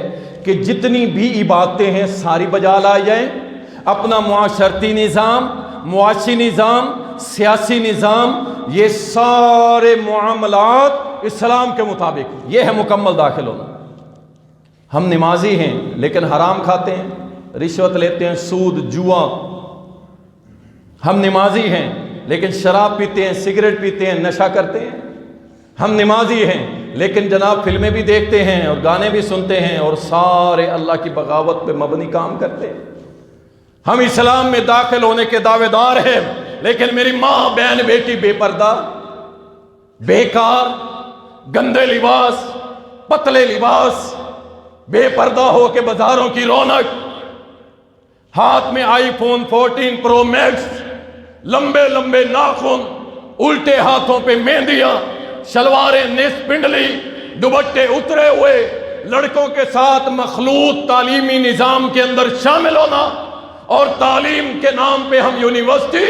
کہ جتنی بھی عبادتیں ہیں ساری بجا لائی جائیں، اپنا معاشرتی نظام، معاشی نظام، سیاسی نظام، یہ سارے معاملات اسلام کے مطابق، یہ ہے مکمل داخل ہونا۔ ہم نمازی ہیں لیکن حرام کھاتے ہیں، رشوت لیتے ہیں، سود، جوا۔ ہم نمازی ہیں لیکن شراب پیتے ہیں، سگریٹ پیتے ہیں، نشہ کرتے ہیں۔ ہم نمازی ہیں لیکن جناب فلمیں بھی دیکھتے ہیں اور گانے بھی سنتے ہیں اور سارے اللہ کی بغاوت پہ مبنی کام کرتے ہیں۔ ہم اسلام میں داخل ہونے کے دعوے دار ہیں لیکن میری ماں، بہن، بیٹی بے پردہ، بیکار، گندے لباس، پتلے لباس، بے پردہ ہو کے بازاروں کی رونق، ہاتھ میں آئی فون 14 پرو میکس، لمبے لمبے ناخن، الٹے ہاتھوں پہ مہندیاں، شلواریں نصف پنڈلی، دوپٹے اترے ہوئے، لڑکوں کے ساتھ مخلوط تعلیمی نظام کے اندر شامل ہونا، اور تعلیم کے نام پہ ہم یونیورسٹی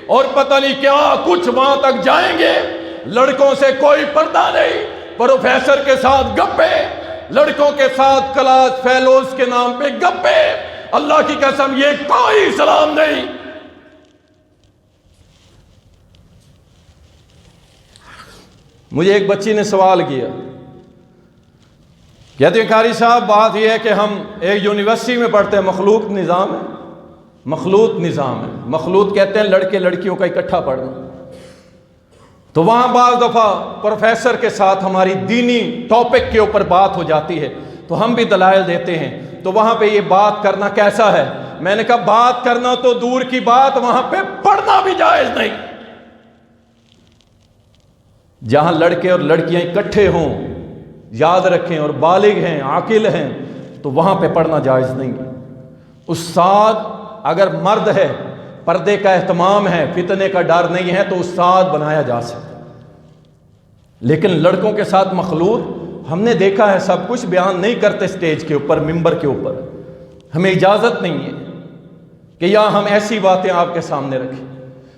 اور پتہ نہیں کیا کچھ وہاں تک جائیں گے، لڑکوں سے کوئی پردہ نہیں، پروفیسر کے ساتھ گپے، لڑکوں کے ساتھ کلاس فیلوز کے نام پہ گپے۔ اللہ کی قسم یہ کوئی اسلام نہیں۔ مجھے ایک بچی نے سوال کیا، کہتے ہیں قاری صاحب بات یہ ہے کہ ہم ایک یونیورسٹی میں پڑھتے ہیں، مخلوط نظام ہے، مخلوط نظام ہے، مخلوط کہتے ہیں لڑکے لڑکیوں کا اکٹھا پڑھنا، تو وہاں بعض دفعہ پروفیسر کے ساتھ ہماری دینی ٹاپک کے اوپر بات ہو جاتی ہے تو ہم بھی دلائل دیتے ہیں، تو وہاں پہ یہ بات کرنا کیسا ہے؟ میں نے کہا بات کرنا تو دور کی بات، وہاں پہ پڑھنا بھی جائز نہیں۔ جہاں لڑکے اور لڑکیاں اکٹھے ہوں، یاد رکھیں، اور بالغ ہیں، عاقل ہیں، تو وہاں پہ پڑھنا جائز نہیں۔ استاد اگر مرد ہے، پردے کا اہتمام ہے، فتنے کا ڈر نہیں ہے، تو استاد بنایا جا سکتا، لیکن لڑکوں کے ساتھ مخلوط ہم نے دیکھا ہے، سب کچھ بیان نہیں کرتے سٹیج کے اوپر، ممبر کے اوپر، ہمیں اجازت نہیں ہے کہ یا ہم ایسی باتیں آپ کے سامنے رکھیں۔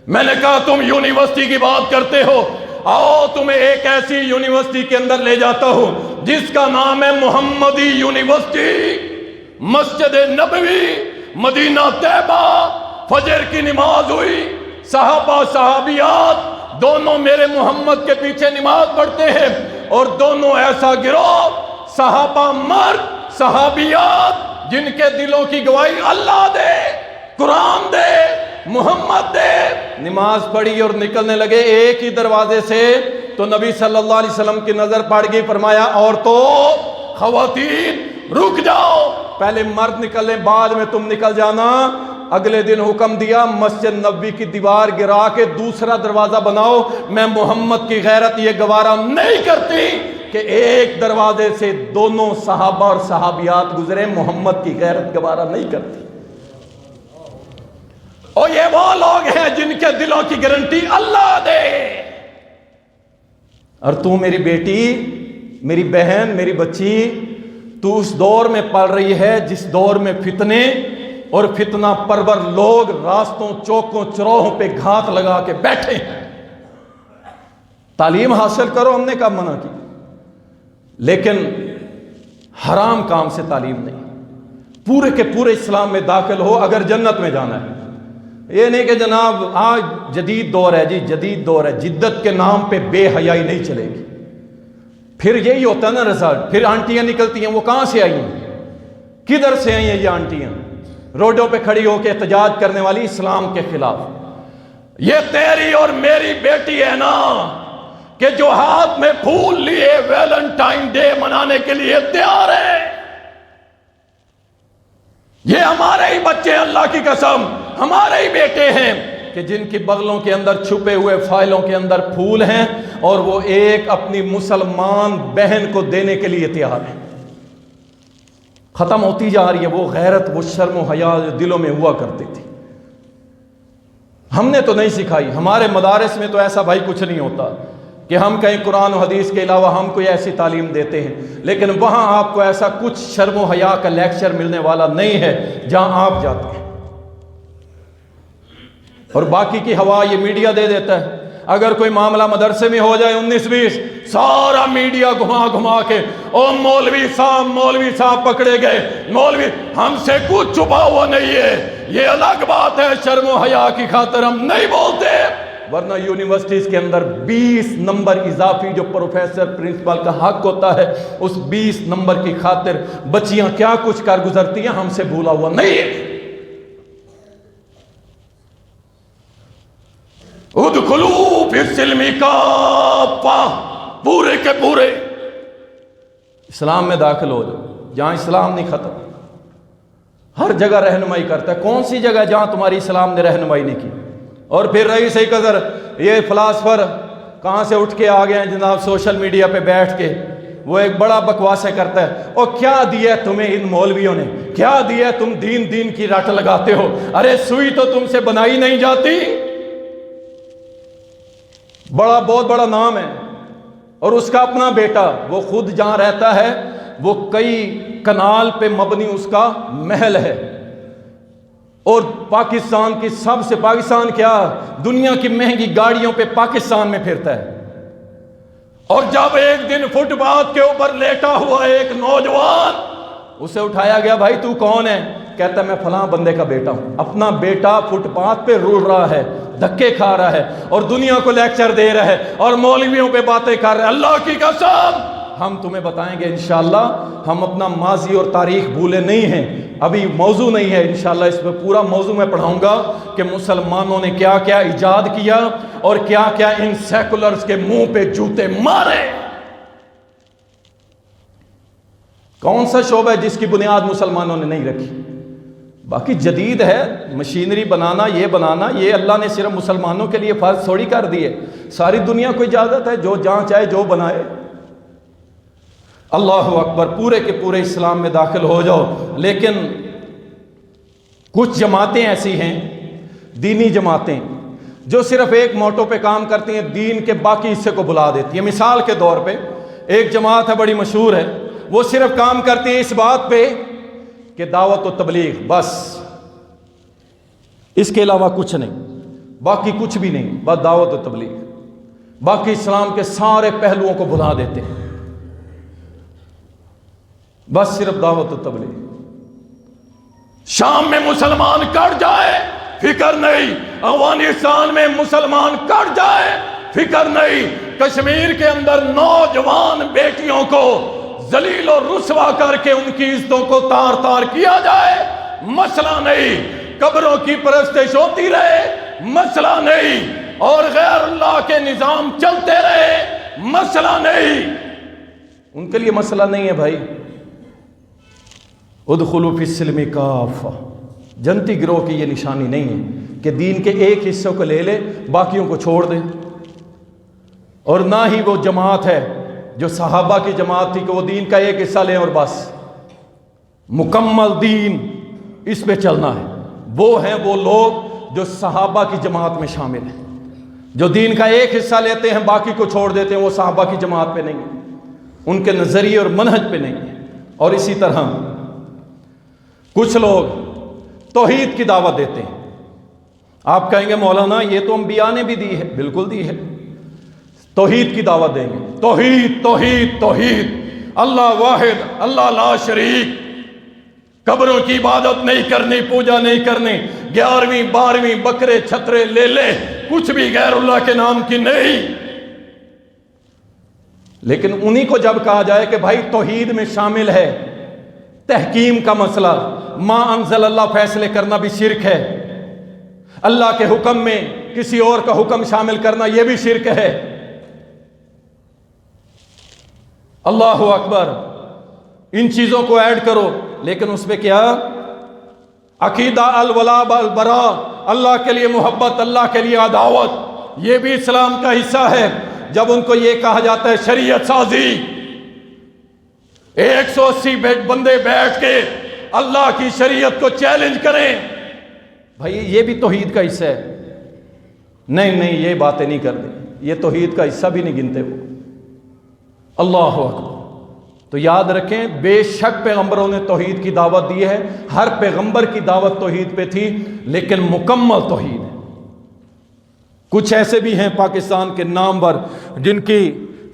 میں نے کہا تم یونیورسٹی کی بات کرتے ہو، آؤ تمہیں ایک ایسی یونیورسٹی کے اندر لے جاتا ہوں جس کا نام ہے محمدی یونیورسٹی، مسجد نبوی، مدینہ طیبہ، فجر کی نماز ہوئی، صحابہ صحابیات دونوں میرے محمد کے پیچھے نماز پڑھتے ہیں، اور دونوں ایسا گروہ صحابہ مرد صحابیات جن کے دلوں کی گواہی اللہ دے، قرآن دے، محمد دے، نماز پڑھی اور نکلنے لگے ایک ہی دروازے سے، تو نبی صلی اللہ علیہ وسلم کی نظر پڑ گئی، فرمایا عورتوں خواتین رک جاؤ، پہلے مرد نکلیں بعد میں تم نکل جانا۔ اگلے دن حکم دیا مسجد نبوی کی دیوار گرا کے دوسرا دروازہ بناؤ، میں محمد کی غیرت یہ گوارا نہیں کرتی کہ ایک دروازے سے دونوں صحابہ اور صحابیات گزرے، محمد کی غیرت گوارا نہیں کرتی۔ اور یہ وہ لوگ ہیں جن کے دلوں کی گارنٹی اللہ دے۔ اور تو میری بیٹی، میری بہن، میری بچی، تو اس دور میں پل رہی ہے جس دور میں فتنے اور فتنہ پرور لوگ راستوں چوکوں چوراہوں پہ گھات لگا کے بیٹھے ہیں۔ تعلیم حاصل کرو، ہم نے کب منع کی، لیکن حرام کام سے تعلیم نہیں۔ پورے کے پورے اسلام میں داخل ہو اگر جنت میں جانا ہے۔ یہ نہیں کہ جناب آج جدید دور ہے، جی جدید دور ہے، جدت کے نام پہ بے حیائی نہیں چلے گی۔ پھر یہی ہوتا ہے نا رزلٹ، پھر آنٹیاں نکلتی ہیں، وہ کہاں سے آئی ہیں، کدھر سے آئی ہیں یہ آنٹیاں، روڈوں پہ کھڑی ہو کے احتجاج کرنے والی اسلام کے خلاف۔ یہ تیری اور میری بیٹی ہے نا کہ جو ہاتھ میں پھول لیے ویلنٹائن ڈے منانے کے لیے تیار ہے۔ یہ ہمارے ہی بچے ہیں، اللہ کی قسم ہمارے ہی بیٹے ہیں کہ جن کی بغلوں کے اندر چھپے ہوئے فائلوں کے اندر پھول ہیں، اور وہ ایک اپنی مسلمان بہن کو دینے کے لیے تیار ہیں۔ ختم ہوتی جا رہی ہے وہ غیرت، وہ شرم و حیا جو دلوں میں ہوا کرتی تھی۔ ہم نے تو نہیں سکھائی، ہمارے مدارس میں تو ایسا بھائی کچھ نہیں ہوتا کہ ہم کہیں قرآن و حدیث کے علاوہ ہم کوئی ایسی تعلیم دیتے ہیں، لیکن وہاں آپ کو ایسا کچھ شرم و حیا کا لیکچر ملنے والا نہیں ہے جہاں آپ جاتے ہیں۔ اور باقی کی ہوا یہ میڈیا دے دیتا ہے۔ اگر کوئی معاملہ مدرسے میں ہو جائے 19-20، سارا میڈیا گھما گھما کے او مولوی صاحب پکڑے گئے، مولوی، ہم سے کچھ چھپا ہوا نہیں ہے، یہ الگ بات ہے، شرم و حیا کی خاطر ہم نہیں بولتے۔ ورنہ یونیورسٹیز کے اندر 20 نمبر اضافی جو پروفیسر پرنسپل کا حق ہوتا ہے، اس 20 نمبر کی خاطر بچیاں کیا کچھ کر گزرتی ہیں، ہم سے بھولا ہوا نہیں ہے۔ ادخلوا فی السلم کافہ، پورے کے پورے اسلام میں داخل ہو جاؤ، جہاں اسلام نہیں ختم، ہر جگہ رہنمائی کرتا ہے۔ کون سی جگہ جہاں تمہاری اسلام نے رہنمائی نہیں کی؟ اور پھر رہی صحیح قدر یہ فلاسفر کہاں سے اٹھ کے آ گئے ہیں جناب، سوشل میڈیا پہ بیٹھ کے وہ ایک بڑا بکواسے کرتا ہے، اور کیا دیا تمہیں ان مولویوں نے، کیا دیا تم دین کی رٹ لگاتے ہو، ارے سوئی تو تم سے بنائی نہیں جاتی۔ بہت بڑا نام ہے، اور اس کا اپنا بیٹا وہ خود جہاں رہتا ہے وہ کئی کنال پہ مبنی اس کا محل ہے، اور پاکستان کی پاکستان کیا دنیا کی مہنگی گاڑیوں پہ پاکستان میں پھرتا ہے۔ اور جب ایک دن فٹ پاتھ کے اوپر لیٹا ہوا ایک نوجوان، اسے اٹھایا گیا، بھائی تو کون ہے؟ کہتا ہے میں فلاں بندے کا بیٹا ہوں۔ اپنا بیٹا فٹ پاتھ پہ رول رہا ہے، دھکے کھا رہا ہے، اور دنیا کو لیکچر دے رہا ہے، اور مولویوں پہ باتیں کر رہا ہے۔ اللہ کی قسم ہم تمہیں بتائیں گے انشاءاللہ، ہم اپنا ماضی اور تاریخ بھولے نہیں ہیں، ابھی موضوع نہیں ہے، انشاءاللہ اس پہ پورا موضوع میں پڑھاؤں گا کہ مسلمانوں نے کیا کیا ایجاد کیا اور کیا کیا ان سیکولرز کے منہ پہ جوتے مارے۔ کون سا شعبہ ہے جس کی بنیاد مسلمانوں نے نہیں رکھی؟ باقی جدید ہے، مشینری بنانا، یہ اللہ نے صرف مسلمانوں کے لیے فرض تھوڑی کر دی ہے، ساری دنیا کو اجازت ہے، جو جہاں چاہے جو بنائے۔ اللہ اکبر، پورے کے پورے اسلام میں داخل ہو جاؤ۔ لیکن کچھ جماعتیں ایسی ہیں، دینی جماعتیں، جو صرف ایک موٹو پہ کام کرتی ہیں، دین کے باقی حصے کو بلا دیتی ہیں۔ مثال کے طور پہ ایک جماعت ہے، بڑی مشہور ہے، وہ صرف کام کرتی ہے اس بات پہ کہ دعوت و تبلیغ، بس اس کے علاوہ کچھ نہیں، باقی کچھ بھی نہیں، بس دعوت و تبلیغ، باقی اسلام کے سارے پہلوؤں کو بھلا دیتے ہیں، بس صرف دعوت و تبلیغ۔ شام میں مسلمان کٹ جائے، فکر نہیں افغانستان میں مسلمان کٹ جائے، فکر نہیں کشمیر کے اندر نوجوان بیٹیوں کو ذلیل و رسوا کر کے ان کی عزتوں کو تار تار کیا جائے، مسئلہ نہیں، قبروں کی پرستش ہوتی رہے، مسئلہ نہیں، اور غیر اللہ کے نظام چلتے رہے، مسئلہ نہیں، ان کے لیے مسئلہ نہیں ہے بھائی۔ ادخلوا فی السلم کافہ، جنتی گروہ کی یہ نشانی نہیں ہے کہ دین کے ایک حصے کو لے لے باقیوں کو چھوڑ دے، اور نہ ہی وہ جماعت ہے جو صحابہ کی جماعت تھی کہ وہ دین کا ایک حصہ لیں اور بس مکمل دین اس پہ چلنا ہے۔ وہ ہیں وہ لوگ جو صحابہ کی جماعت میں شامل ہیں، جو دین کا ایک حصہ لیتے ہیں باقی کو چھوڑ دیتے ہیں، وہ صحابہ کی جماعت پہ نہیں ہیں، ان کے نظریے اور منہج پہ نہیں ہیں۔ اور اسی طرح کچھ لوگ توحید کی دعوت دیتے ہیں۔ آپ کہیں گے مولانا یہ تو انبیاء نے بھی دی ہے، بالکل دی ہے، توحید کی دعوت دیں گے، توحید توحید توحید، اللہ واحد، اللہ لا شریک، قبروں کی عبادت نہیں کرنی، پوجا نہیں کرنی، 11ویں 12ویں بکرے چھترے لے لے، کچھ بھی غیر اللہ کے نام کی نہیں۔ لیکن انہی کو جب کہا جائے کہ بھائی توحید میں شامل ہے تحکیم کا مسئلہ، ما انزل اللہ فیصلے کرنا بھی شرک ہے، اللہ کے حکم میں کسی اور کا حکم شامل کرنا یہ بھی شرک ہے، اللہ اکبر، ان چیزوں کو ایڈ کرو، لیکن اس پہ کیا عقیدہ الولا والبراء، اللہ کے لیے محبت، اللہ کے لیے عداوت، یہ بھی اسلام کا حصہ ہے۔ جب ان کو یہ کہا جاتا ہے شریعت سازی، 180 بندے بیٹھ کے اللہ کی شریعت کو چیلنج کریں، بھائی یہ بھی توحید کا حصہ ہے، نہیں نہیں یہ باتیں نہیں کرتے، یہ توحید کا حصہ بھی نہیں گنتے وہ، اللہ اکبر۔ تو یاد رکھیں بے شک پیغمبروں نے توحید کی دعوت دی ہے، ہر پیغمبر کی دعوت توحید پہ تھی، لیکن مکمل توحید ہے۔ کچھ ایسے بھی ہیں پاکستان کے نامور جن کی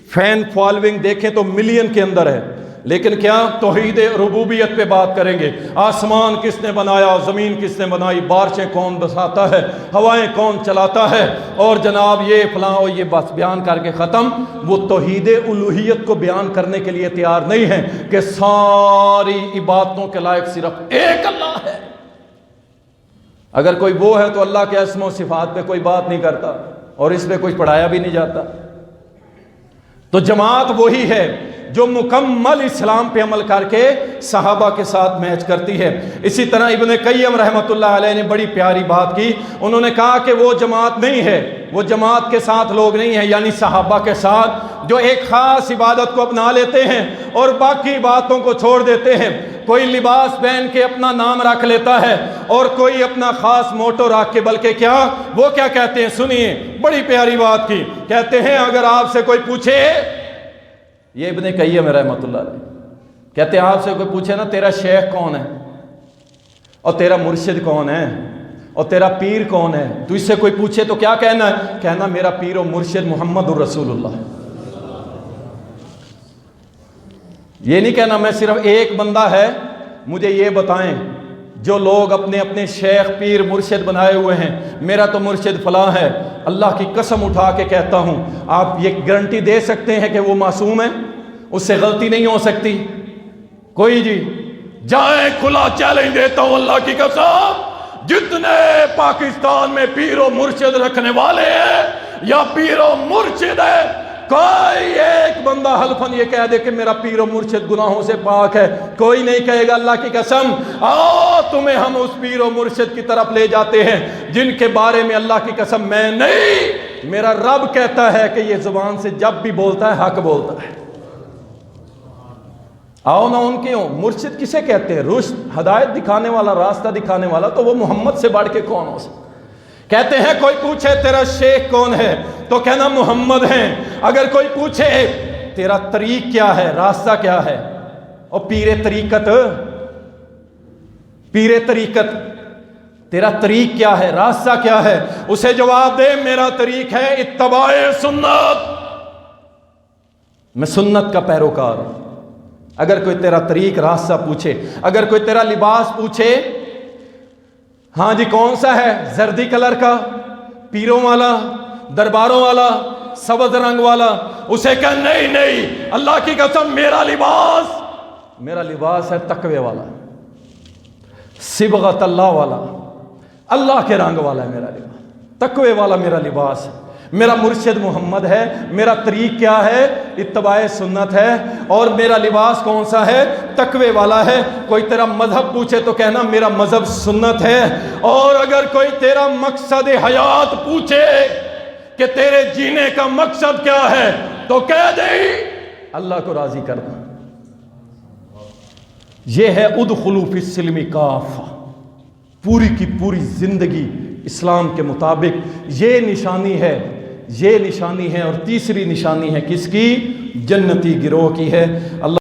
فین فالوئنگ دیکھیں تو ملین کے اندر ہے، لیکن کیا توحید ربوبیت پہ بات کریں گے، آسمان کس نے بنایا، زمین کس نے بنائی، بارشیں کون بساتا ہے، ہوائیں کون چلاتا ہے، اور جناب یہ فلاں اور یہ بس بیان کر کے ختم۔ وہ توحید الوہیت کو بیان کرنے کے لیے تیار نہیں ہیں کہ ساری عبادتوں کے لائق صرف ایک اللہ ہے۔ اگر کوئی وہ ہے تو اللہ کے اسم و صفات پہ کوئی بات نہیں کرتا، اور اس پہ کچھ پڑھایا بھی نہیں جاتا۔ تو جماعت وہی ہے جو مکمل اسلام پہ عمل کر کے صحابہ کے ساتھ میچ کرتی ہے۔ اسی طرح ابن قیم رحمۃ اللہ علیہ نے بڑی پیاری بات کی، انہوں نے کہا کہ وہ جماعت نہیں ہے، وہ جماعت کے ساتھ لوگ نہیں ہیں، یعنی صحابہ کے ساتھ جو ایک خاص عبادت کو اپنا لیتے ہیں اور باقی باتوں کو چھوڑ دیتے ہیں۔ کوئی لباس پہن کے اپنا نام رکھ لیتا ہے اور کوئی اپنا خاص موٹو رکھ کے، بلکہ کیا وہ کیا کہتے ہیں، سنیے بڑی پیاری بات کی، کہتے ہیں اگر آپ سے کوئی پوچھے، یہ ابن قیم رحمۃ اللہ علیہ کہتے ہیں آپ سے کوئی پوچھے نا تیرا شیخ کون ہے اور تیرا مرشد کون ہے اور تیرا پیر کون ہے، تو اس سے کوئی پوچھے تو کیا کہنا ہے، کہنا میرا پیر و مرشد محمد الرسول اللہ۔ یہ نہیں کہنا میں صرف ایک بندہ ہے مجھے یہ بتائیں، جو لوگ اپنے اپنے شیخ پیر مرشد بنائے ہوئے ہیں، میرا تو مرشد فلاں ہے، اللہ کی قسم اٹھا کے کہتا ہوں آپ یہ گارنٹی دے سکتے ہیں کہ وہ معصوم ہے، اس سے غلطی نہیں ہو سکتی کوئی؟ جی جائیں، کھلا چیلنج دیتا ہوں اللہ کی قسم، جتنے پاکستان میں پیر و مرشد رکھنے والے ہیں یا پیر و مرشد ہے، کوئی ایک بندہ حلفاً یہ کہہ دے کہ میرا پیر و مرشد گناہوں سے پاک ہے، کوئی نہیں کہے گا اللہ کی قسم۔ آؤ تمہیں ہم اس پیر و مرشد کی طرف لے جاتے ہیں جن کے بارے میں اللہ کی قسم میں نہیں، میرا رب کہتا ہے کہ یہ زبان سے جب بھی بولتا ہے حق بولتا ہے۔ آؤ نہ ان کے ہوں، مرشد کسے کہتے ہیں؟ رشد، ہدایت دکھانے والا، راستہ دکھانے والا، تو وہ محمد سے بڑھ کے کون ہو سکتا؟ کہتے ہیں کوئی پوچھے تیرا شیخ کون ہے تو کہنا محمد ہیں، اگر کوئی پوچھے تیرا طریق کیا ہے، راستہ کیا ہے، اور پیر طریقت تیرا طریق کیا ہے، راستہ کیا ہے، اسے جواب دے میرا طریق ہے اتباع سنت، میں سنت کا پیروکار ہوں۔ اگر کوئی تیرا طریق راستہ پوچھے، اگر کوئی تیرا لباس پوچھے ہاں جی کون سا ہے؟ زردی کلر کا، پیروں والا، درباروں والا، سبز رنگ والا؟ اسے کہ نہیں نہیں، اللہ کی قسم میرا لباس ہے تقوی والا، صبغت اللہ والا، اللہ کے رنگ والا ہے میرا لباس، تقوی والا میرا لباس ہے۔ میرا مرشد محمد ہے، میرا طریق کیا ہے؟ اتباع سنت ہے، اور میرا لباس کون سا ہے؟ تقوی والا ہے۔ کوئی تیرا مذہب پوچھے تو کہنا میرا مذہب سنت ہے، اور اگر کوئی تیرا مقصد حیات پوچھے کہ تیرے جینے کا مقصد کیا ہے تو کہہ دے اللہ کو راضی کرنا۔ یہ ہے ادخلوا فی السلم کافہ، پوری کی پوری زندگی اسلام کے مطابق۔ یہ نشانی ہے، اور تیسری نشانی ہے کس کی؟ جنتی گروہ کی ہے۔ اللہ